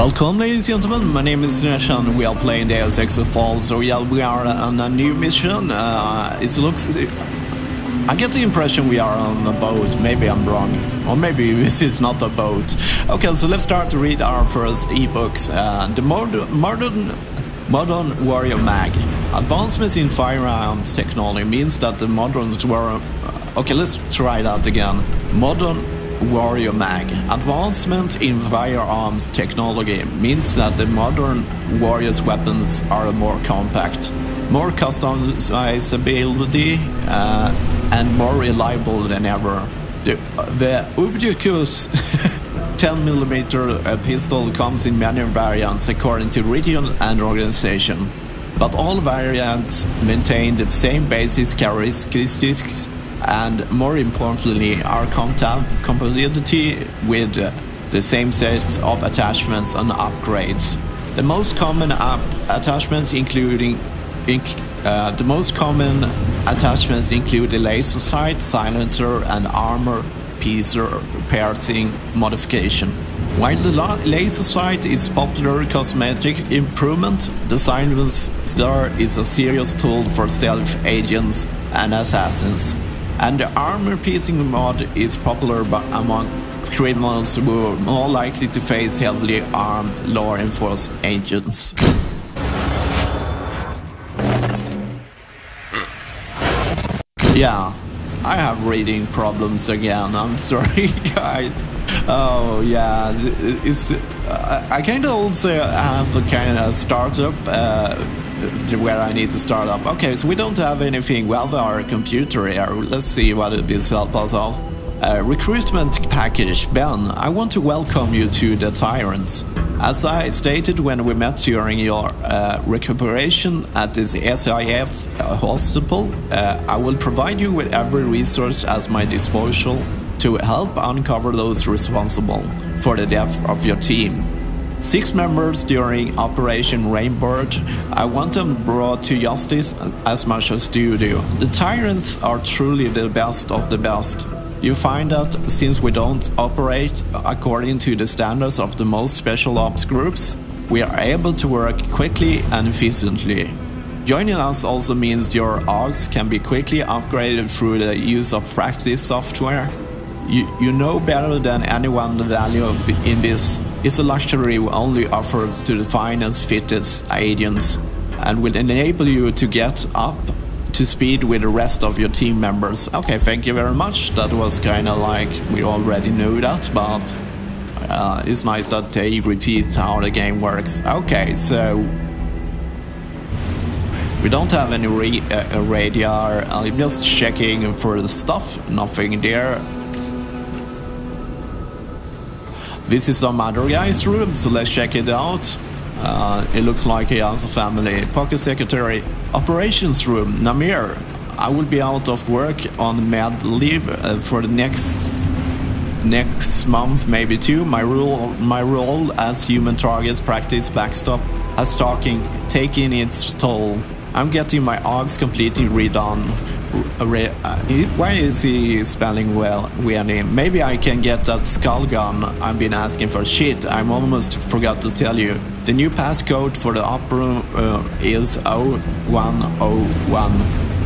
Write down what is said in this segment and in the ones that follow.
Welcome, ladies and gentlemen, my name is Sunesha and we are playing Deus Ex. So yeah, we are on a new mission. I get the impression we are on a boat. Maybe I'm wrong, or maybe this is not a boat. Okay, so let's start to read our first ebooks. The modern warrior mag. Advancements in firearms technology means that the moderns were... Okay, let's try that again. Modern warrior mag. Advancement in firearms technology means that the modern warrior's weapons are more compact, more customizability, and more reliable than ever. The ubiquitous 10mm pistol comes in many variants according to region and organization, but all variants maintain the same basic characteristics and, more importantly, are compatibility with the same sets of attachments and upgrades. The most common attachments include the laser sight, silencer, and armor piercing modification. While the laser sight is popular cosmetic improvement, the silencer is a serious tool for stealth agents and assassins. And the armor-piercing mod is popular among criminals who are more likely to face heavily armed law enforcement agents. Yeah, I have reading problems again, I'm sorry guys. Oh yeah, I kinda also have a kind of startup where I need to start up. Okay, so we don't have anything. Well, our computer here. Let's see what it will help us out. Recruitment package. Ben, I want to welcome you to the Tyrants. As I stated when we met during your recuperation at the SIF hospital, I will provide you with every resource at my disposal to help uncover those responsible for the death of your team. 6 members during Operation Rainbird. I want them brought to justice as much as you do. The Tyrants are truly the best of the best. You find that since we don't operate according to the standards of the most special ops groups, we are able to work quickly and efficiently. Joining us also means your AUGs can be quickly upgraded through the use of practice software. You know better than anyone the value of in this. It's a luxury only offered to the finest fittest agents and will enable you to get up to speed with the rest of your team members. Okay, thank you very much. That was kinda like we already knew that, but it's nice that they repeat how the game works. Okay, so we don't have any radar. I'm just checking for the stuff. Nothing there. This is some other guy's room, so let's check it out. It looks like he has a family. Pocket secretary. Operations room. Namir. I will be out of work on med leave for the next month, maybe 2. My role as human targets practice backstop has taken its toll. I'm getting my AUGs completely redone. Why is he spelling weird name? Maybe I can get that skull gun I've been asking for. Shit, I almost forgot to tell you. The new passcode for the op room is 0101.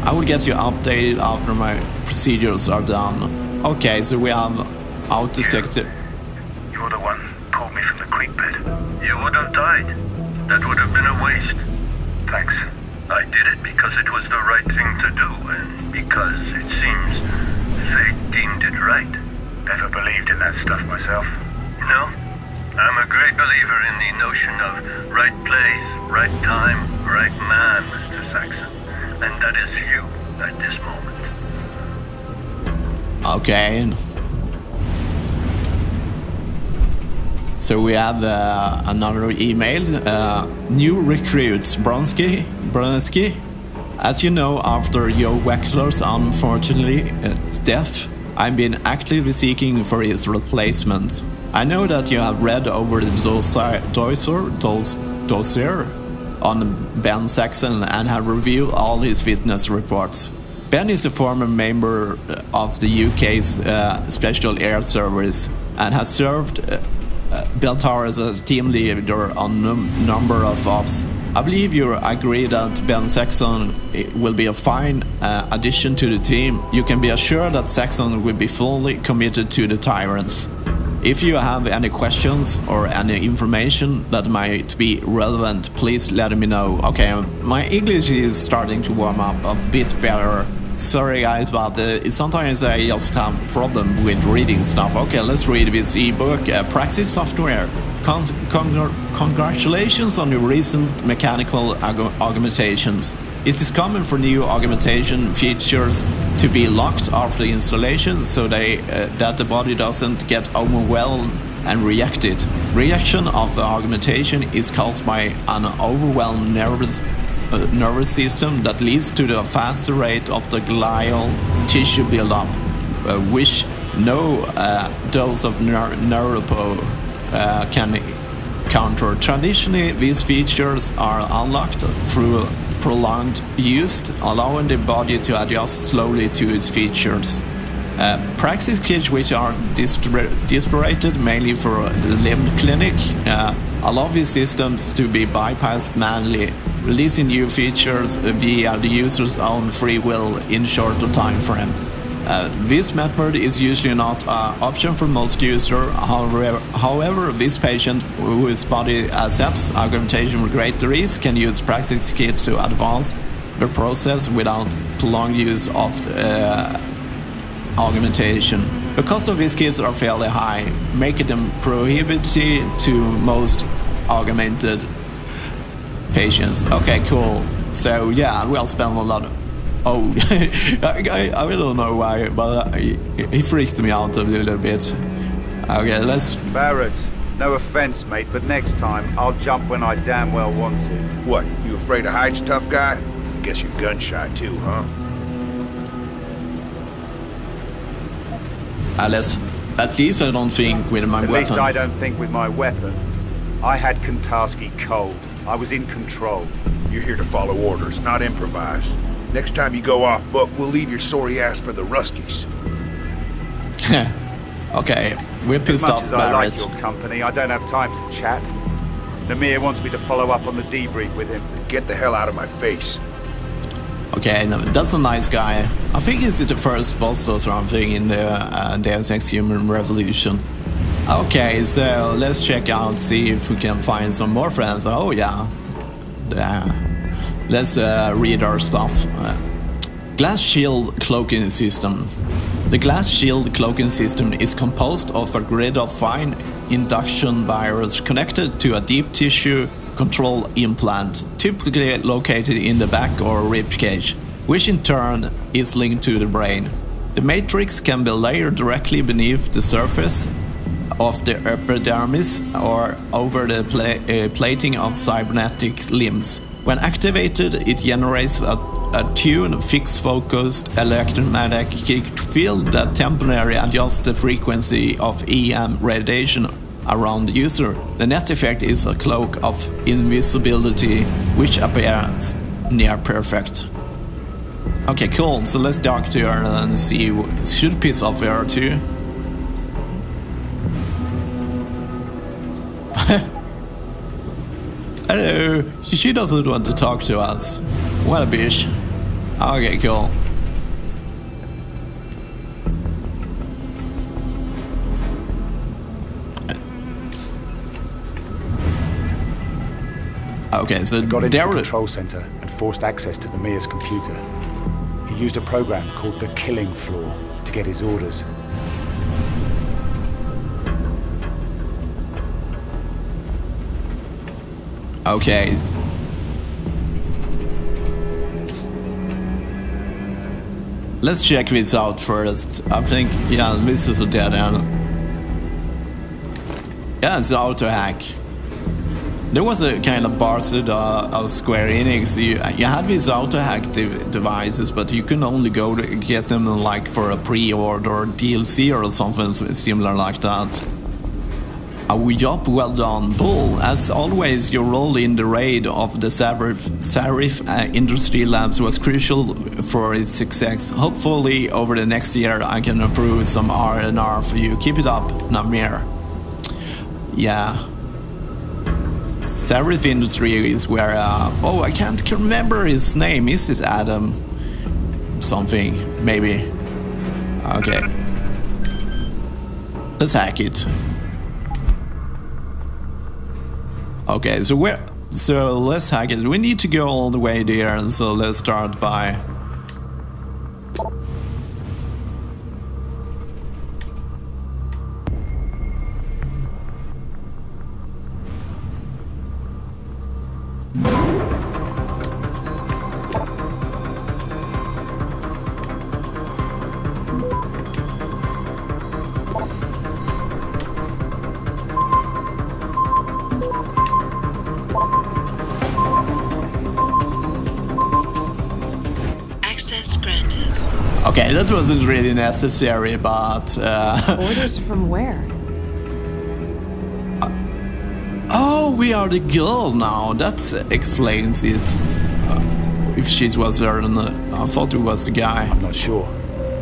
I will get you updated after my procedures are done. Okay, so we have out the sector. You're the one who pulled me from the creek bed. You would have died. That would have been a waste. Thanks. I did it because it was the right thing to do, and because it seems fate deemed it right. Never believed in that stuff myself. No, I'm a great believer in the notion of right place, right time, right man, Mr. Saxon. And that is you at this moment. Okay. So we have another email. New recruits, Bronsky. As you know, after your Weckler's unfortunately death, I've been actively seeking for his replacement. I know that you have read over the dossier on Ben Saxon and have reviewed all his fitness reports. Ben is a former member of the UK's Special Air Service and has served Beltar as a team leader on number of ops. I believe you agree that Ben Saxon will be a fine addition to the team. You can be assured that Saxon will be fully committed to the Tyrants. If you have any questions or any information that might be relevant, please let me know. Okay, my English is starting to warm up a bit better. Sorry guys, but sometimes I just have a problem with reading stuff. Okay, let's read this ebook. Praxis Software. Congratulations on your recent mechanical augmentations. It is common for new augmentation features to be locked after installation so that the body doesn't get overwhelmed and rejected. Reaction of the augmentation is caused by an overwhelmed nervous system that leads to the faster rate of the glial tissue buildup, which no dose of Neuropo can counter. Traditionally, these features are unlocked through prolonged use, allowing the body to adjust slowly to its features. Praxis kits, which are distributed mainly for the limb clinic, allow these systems to be bypassed manually, releasing new features via the user's own free will in shorter time frame. This method is usually not an option for most users. However, this patient whose body accepts augmentation with great risk can use Praxis kit to advance the process without prolonged use of augmentation. The cost of these kits are fairly high, making them prohibitive to most augmented patients. Okay, cool. So yeah, we'll spend a lot of... Oh, I don't know why, but he freaked me out a little bit. Okay, let's... Barrett, no offense, mate, but next time I'll jump when I damn well want to. What, you afraid of heights, tough guy? I guess you're gun shy too, huh? At least I don't think with my weapon. At least I don't think with my weapon. I had Kentarski cold. I was in control. You're here to follow orders, not improvise. Next time you go off book, we'll leave your sorry ass for the Ruskies. Okay, we're pissed off, Barrett. I like your company, I don't have time to chat. Namir wants me to follow up on the debrief with him. Get the hell out of my face. Okay, no, that's a nice guy. I think he's the first boss or something in the Deus Ex Human Revolution. Okay, so let's check out, see if we can find some more friends. Oh yeah. Let's read our stuff. Glass Shield Cloaking System. The Glass Shield Cloaking System is composed of a grid of fine induction wires connected to a deep tissue control implant, typically located in the back or rib cage, which in turn is linked to the brain. The matrix can be layered directly beneath the surface of the epidermis or over the plating of cybernetic limbs. When activated, it generates a tuned, fixed-focused electromagnetic field that temporarily adjusts the frequency of EM radiation around the user. The net effect is a cloak of invisibility, which appears near perfect. Okay, cool. So let's talk to her and see. Should piss off her too. Hello. She doesn't want to talk to us. What a bitch. Okay, cool. Okay, so got into the control center and forced access to the Mia's computer. He used a program called the Killing Floor to get his orders. Okay. Let's check this out first. I think, yeah, this is a dead end. Yeah, it's auto hack. There was a kind of bastard of Square Enix. You had these auto hack devices, but you can only go to get them like for a pre-order or DLC or something similar like that. A job well done, Bull. As always, your role in the raid of the Sarif Industry Labs was crucial for its success. Hopefully, over the next year, I can approve some R&R for you. Keep it up, Namir. yeah. Tyrant Industry is where, oh, I can't remember his name. Is it Adam? Something, maybe. Okay. Let's hack it. Okay, so let's hack it. We need to go all the way there, so let's start by... Okay, that wasn't really necessary, but... Orders from where? Oh, we are the girl now. That explains it. If she was there, I thought it was the guy. I'm not sure,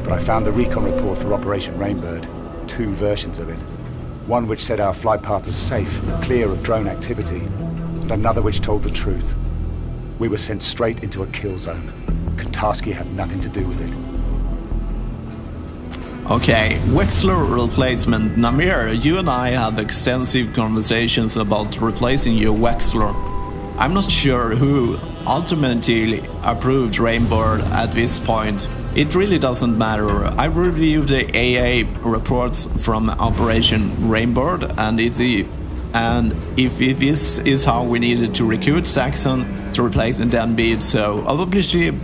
but I found the recon report for Operation Rainbird. 2 versions of it. One which said our flight path was safe, clear of drone activity, and another which told the truth. We were sent straight into a kill zone. Kontarski had nothing to do with it. Okay, Wexler replacement. Namir, you and I have extensive conversations about replacing your Wexler. I'm not sure who ultimately approved Rainbird at this point. It really doesn't matter. I reviewed the AA reports from Operation Rainbird, and if this is how we needed to recruit Saxon to replace and then be it so, obviously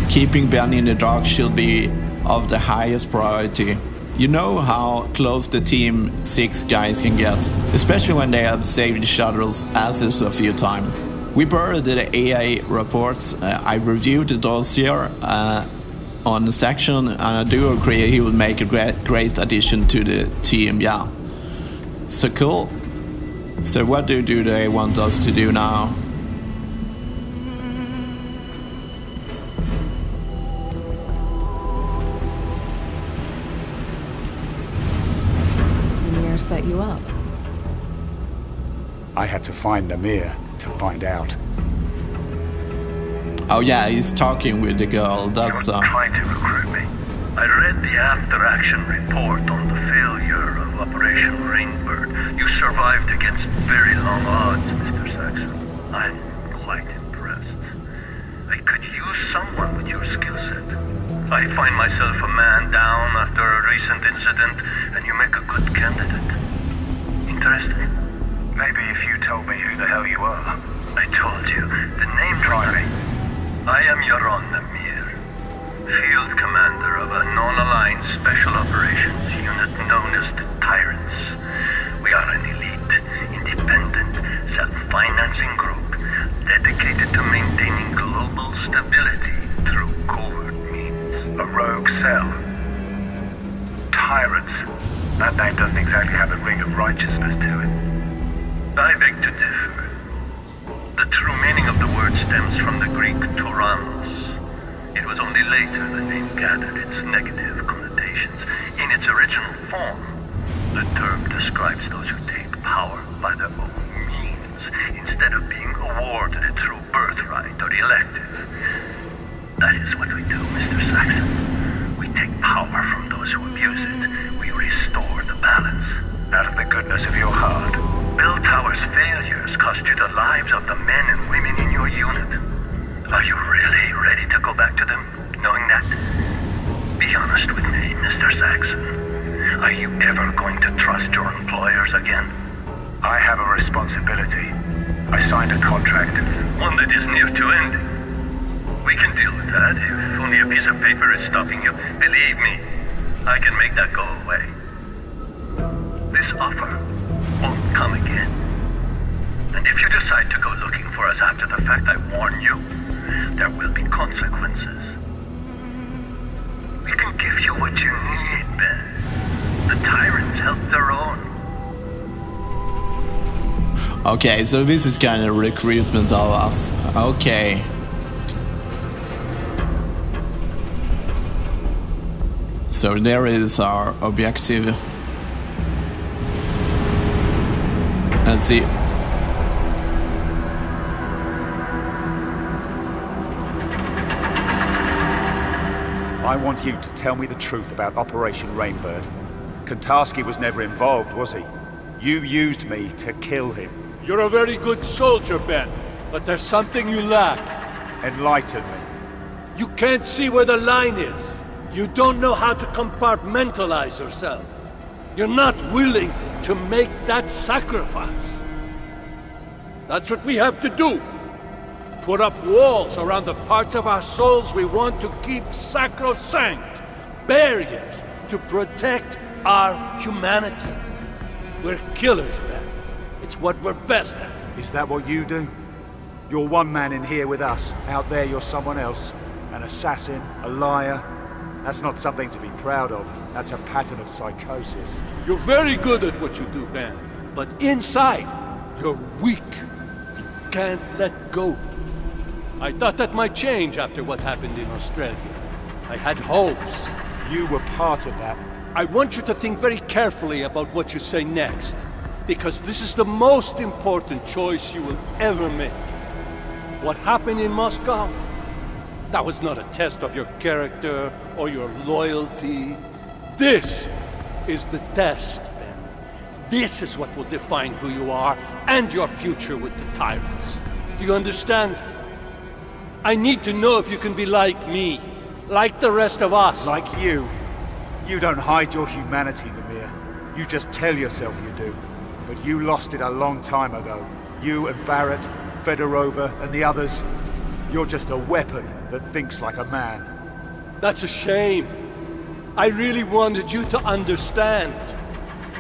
keeping Ben in the dark should be of the highest priority. You know how close the Team 6 guys can get, especially when they have saved each other's asses a few times. We buried the AA reports. I reviewed the dossier on the section, and I do agree he would make a great addition to the team, yeah. So cool. So what do they want us to do now? Set you up. I had to find Namir to find out. Oh yeah, he's talking with the girl. That's You were trying to recruit me. I read the after-action report on the failure of Operation Rainbird. You survived against very long odds, Mr. Saxon. I'm quite impressed. I could use someone with your skill set. I find myself a man down after a recent incident, and you make a good candidate. Interesting. Maybe if you told me who the hell you are. I told you, the name driving. I am Yaron Namir, Field Commander of a non-aligned Special Operations Unit known as the Tyrants. We are an elite, independent, self-financing group dedicated to maintaining global stability through covert means. A rogue cell. Tyrants. That name doesn't exactly have a ring of righteousness to it. I beg to differ. The true meaning of the word stems from the Greek Tyrannos. It was only later the name gathered its negative connotations. In its original form, the term describes those who take power by their own means, instead of being awarded it through birthright or elective. That is what we do, Mr. Saxon. We take power from those who abuse it. We restore the balance. Out of the goodness of your heart. Bell Tower's failures cost you the lives of the men and women in your unit. Are you really ready to go back to them, knowing that? Be honest with me, Mr. Saxon. Are you ever going to trust your employers again? I have a responsibility. I signed a contract. One that is near to ending. We can deal with that if only a piece of paper is stopping you. Believe me, I can make that go away. This offer won't come again. And if you decide to go looking for us after the fact, I warn you, there will be consequences. We can give you what you need, Ben. The Tyrants help their own. Okay, so this is kind of recruitment of us. Okay. So there is our objective. Let's see. I want you to tell me the truth about Operation Rainbird. Kontarski was never involved, was he? You used me to kill him. You're a very good soldier, Ben, but there's something you lack. Enlighten me. You can't see where the line is. You don't know how to compartmentalize yourself. You're not willing to make that sacrifice. That's what we have to do. Put up walls around the parts of our souls we want to keep sacrosanct. Barriers to protect our humanity. We're killers, Ben. It's what we're best at. Is that what you do? You're one man in here with us. Out there you're someone else. An assassin, a liar. That's not something to be proud of. That's a pattern of psychosis. You're very good at what you do, Ben. But inside, you're weak. You can't let go. I thought that might change after what happened in Australia. I had hopes. You were part of that. I want you to think very carefully about what you say next. Because this is the most important choice you will ever make. What happened in Moscow? That was not a test of your character or your loyalty. This is the test, Ben. This is what will define who you are and your future with the Tyrants. Do you understand? I need to know if you can be like me, like the rest of us. Like you. You don't hide your humanity, Namir. You just tell yourself you do. But you lost it a long time ago. You and Barrett, Fedorova, and the others. You're just a weapon that thinks like a man. That's a shame. I really wanted you to understand.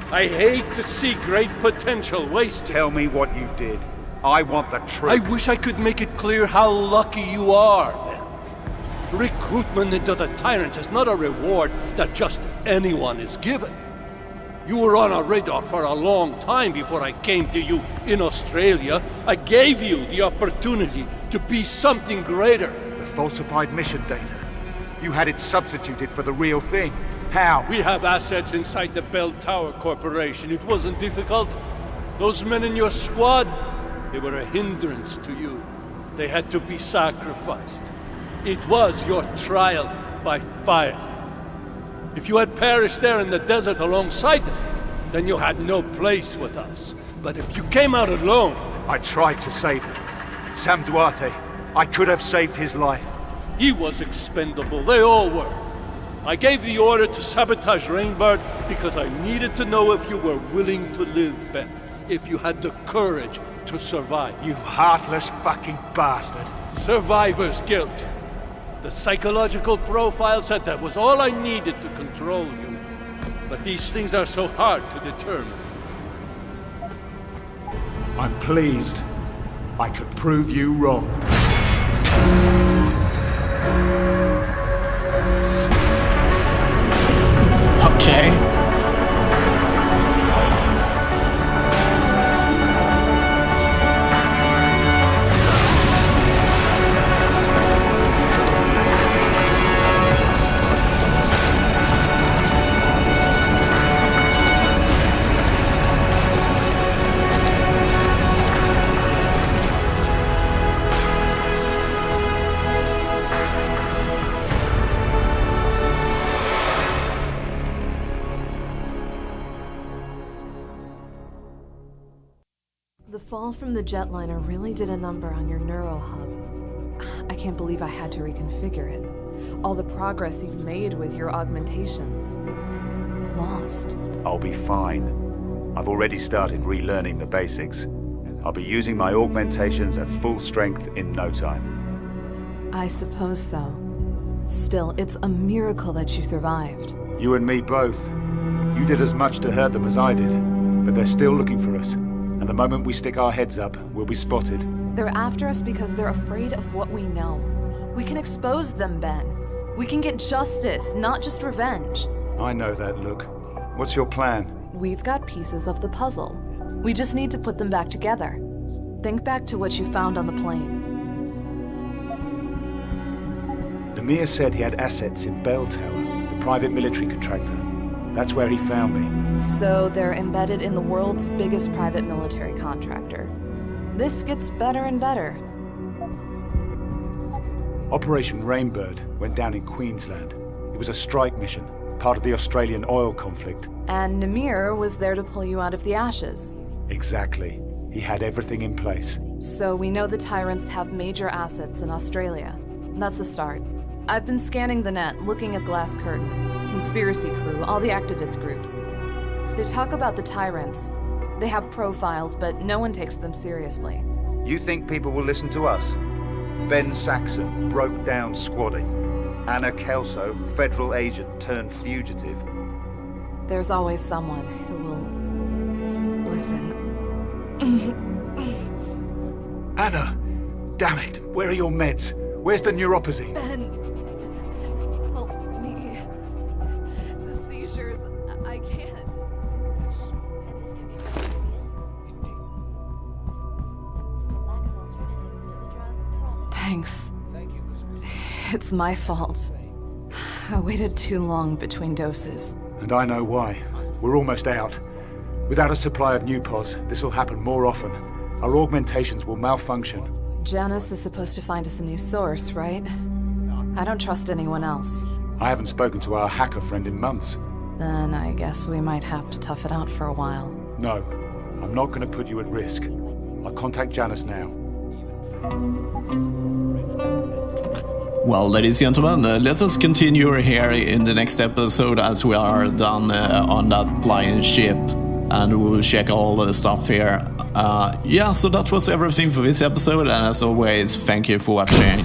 I hate to see great potential wasted. Tell me what you did. I want the truth. I wish I could make it clear how lucky you are, Ben. Recruitment into the Tyrants is not a reward that just anyone is given. You were on our radar for a long time before I came to you in Australia. I gave you the opportunity to be something greater. The falsified mission data. You had it substituted for the real thing. How? We have assets inside the Bell Tower Corporation. It wasn't difficult. Those men in your squad, they were a hindrance to you. They had to be sacrificed. It was your trial by fire. If you had perished there in the desert alongside them, then you had no place with us. But if you came out alone... I tried to save him. Sam Duarte. I could have saved his life. He was expendable. They all were. I gave the order to sabotage Rainbird because I needed to know if you were willing to live, Ben. If you had the courage to survive. You heartless fucking bastard. Survivor's guilt. The psychological profile said that was all I needed to control you. But these things are so hard to determine. I'm pleased. I could prove you wrong. Okay. The fall from the jetliner really did a number on your neuro hub. I can't believe I had to reconfigure it. All the progress you've made with your augmentations. Lost. I'll be fine. I've already started relearning the basics. I'll be using my augmentations at full strength in no time. I suppose so. Still, it's a miracle that you survived. You and me both. You did as much to hurt them as I did, but they're still looking for us. And the moment we stick our heads up, we'll be spotted. They're after us because they're afraid of what we know. We can expose them, Ben. We can get justice, not just revenge. I know that look. What's your plan? We've got pieces of the puzzle. We just need to put them back together. Think back to what you found on the plane. Namir said he had assets in Bell Tower, the private military contractor. That's where he found me. So they're embedded in the world's biggest private military contractor. This gets better and better. Operation Rainbird went down in Queensland. It was a strike mission, part of the Australian oil conflict. And Namir was there to pull you out of the ashes. Exactly. He had everything in place. So we know the Tyrants have major assets in Australia. That's a start. I've been scanning the net, looking at Glass Curtain, Conspiracy Crew, all the activist groups. They talk about the Tyrants. They have profiles, but no one takes them seriously. You think people will listen to us? Ben Saxon, broke down squatty. Anna Kelso, federal agent turned fugitive. There's always someone who will listen. Anna! Damn it! Where are your meds? Where's the neuropathy? Ben, help me. The seizures, I can't. Thanks. It's my fault. I waited too long between doses. And I know why. We're almost out. Without a supply of new pods, this will happen more often. Our augmentations will malfunction. Janice is supposed to find us a new source, right? I don't trust anyone else. I haven't spoken to our hacker friend in months. Then I guess we might have to tough it out for a while. No, I'm not going to put you at risk. I'll contact Janice now. Well, ladies and gentlemen, let us continue here in the next episode as we are done on that flying ship, and we will check all the stuff here. Yeah, so that was everything for this episode, and as always, thank you for watching.